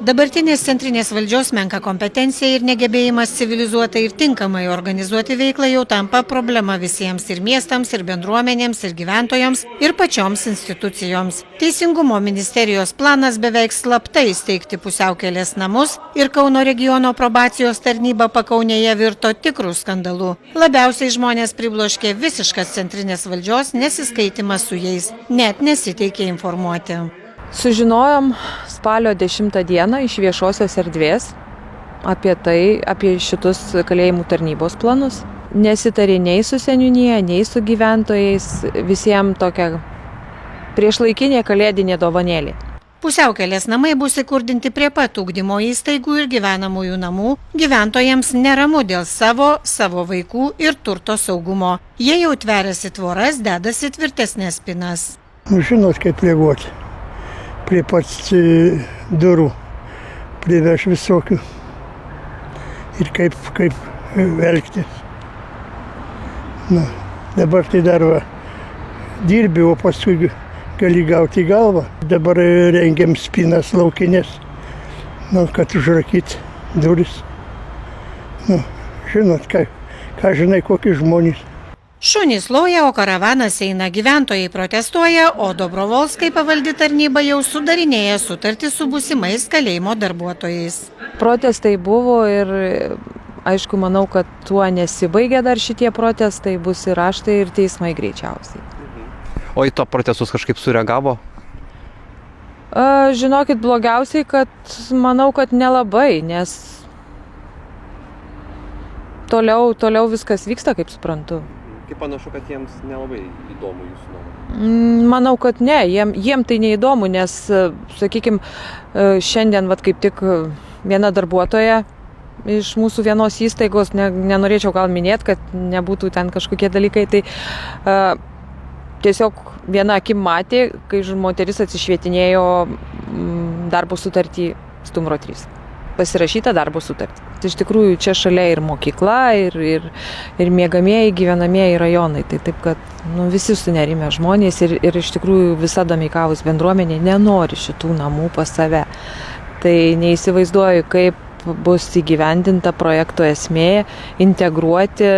Dabartinės centrinės valdžios menka kompetencija ir negebėjimas civilizuotai ir tinkamai organizuoti veiklą jau tampa problema visiems ir miestams, ir bendruomenėms, ir gyventojams, ir pačioms institucijoms. Teisingumo ministerijos planas beveik slaptai steigti pusiaukelės namus ir Kauno regiono probacijos tarnyba Pakaunėje virto tikrų skandalų. Labiausiai žmonės pribloškė visiškas centrinės valdžios nesiskaitimas su jais, net nesiteikė informuoti. Sužinojom spalio 10 dieną iš viešosios erdvės apie šitus kalėjimų tarnybos planus. Nesitarė nei su seniūnija, nei su gyventojais, visiems tokia priešlaikinė kalėdinė dovanėlė. Pusiaukelės namai bus įkurdinti prie pat ugdymo įstaigų ir gyvenamųjų namų. Gyventojams neramu dėl savo vaikų ir turto saugumo. Jie jau tveriasi tvoras, dedasi tvirtesnės spinas. Žinot, kaip reaguoti. Prie pats durų priveš visokių ir kaip elgtis. Dabar tai dar dirbi, o paskui gali gauti galvą. Dabar rengiam spinas laukinės, kad užrakyti duris. Žinot, ką žinai, kokie žmonės. Šunys loja, o karavanas eina, gyventojai protestuoja, o Dobrovolskai pavaldi tarnyba jau sudarinėja sutartį su būsimais kalėjimo darbuotojais. Protestai buvo ir aišku, manau, kad tuo nesibaigia dar šitie protestai, bus ir raštai, ir teismai greičiausiai. O į to protestus kažkaip sureagavo? Žinokit, blogiausiai, kad manau, kad nelabai, nes toliau viskas vyksta, kaip suprantu. Kaip panašu, kad jiems nelabai įdomu jūsų nuomonė? Manau, kad ne, jiem tai neįdomu, nes, sakykime, šiandien kaip tik viena darbuotoja iš mūsų vienos įstaigos, nenorėčiau gal minėti, kad nebūtų ten kažkokie dalykai, tai tiesiog viena akim matė, kai moteris atsišvietinėjo darbo sutartį Stumbro 3. Pasirašyta darbo sutartį. Tai iš tikrųjų čia šalia ir mokykla, ir miegamieji, gyvenamieji rajonai. Tai taip, kad visi sunerimę žmonės ir iš tikrųjų visa Domeikavos bendruomenė nenori šitų namų pas save. Tai neįsivaizduoju, kaip bus įgyvendinta projekto esmė integruoti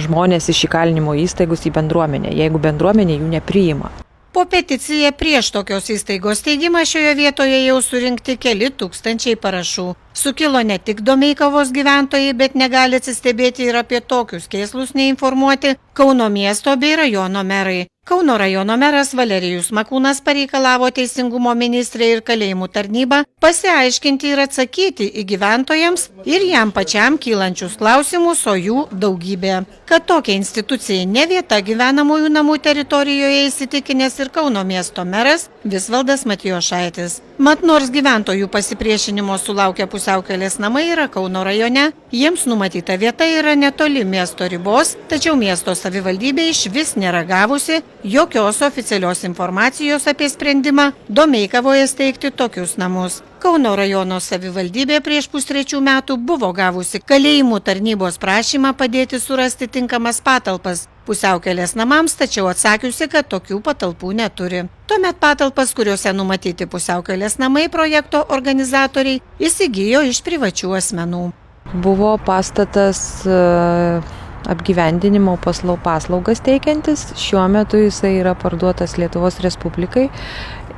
žmonės iš įkalinimo įstaigos į bendruomenę, jeigu bendruomenė jų nepriima. Po peticiją prieš tokios įstaigos steigimą šioje vietoje jau surinkti keli tūkstančiai parašų. Sukilo ne tik Domeikavos gyventojai, bet negali atsistebėti ir apie tokius kėslus neinformuoti Kauno miesto bei rajono merai. Kauno rajono meras Valerijus Makūnas pareikalavo Teisingumo ministrę ir kalėjimų tarnybą pasiaiškinti ir atsakyti į gyventojams ir jam pačiam kylančius klausimus, o jų daugybė. Kad tokia institucija ne vieta gyvenamųjų namų teritorijoje įsitikinęs ir Kauno miesto meras Visvaldas Matijošaitis. Mat nors gyventojų pasipriešinimo sulaukia pusiaukelės namai yra Kauno rajone, jiems numatyta vieta yra netoli miesto ribos, tačiau miesto savivaldybė išvis nėra gavusi jokios oficialios informacijos apie sprendimą Domeikavoje steigti tokius namus. Kauno rajono savivaldybė prieš 2,5 metų buvo gavusi kalėjimų tarnybos prašymą padėti surasti tinkamas patalpas pusiaukelės namams, tačiau atsakiusi, kad tokių patalpų neturi. Tuomet patalpas, kuriuose numatyti pusiaukelės namai, projekto organizatoriai įsigijo iš privačių asmenų. Buvo pastatas apgyvendinimo paslaugas teikiantis. Šiuo metu jisai yra parduotas Lietuvos Respublikai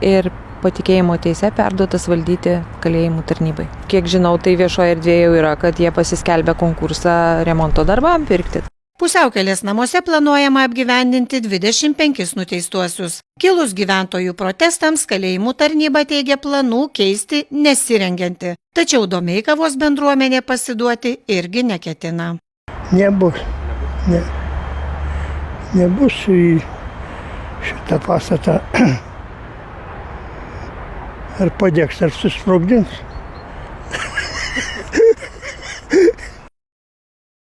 ir patikėjimo teise perduotas valdyti kalėjimų tarnybai. Kiek žinau, tai viešoje erdvėje jau yra, kad jie pasiskelbė konkursą remonto darbam pirkti. Pusiaukelės namuose planuojama apgyvendinti 25 nuteistuosius. Kilus gyventojų protestams, kalėjimų tarnyba teigia planų keisti nesirengianti. Tačiau Domeikavos bendruomenė pasiduoti irgi neketina. Nebus. Nebus į šitą pastatą. Ar padegs, ar susprogdins.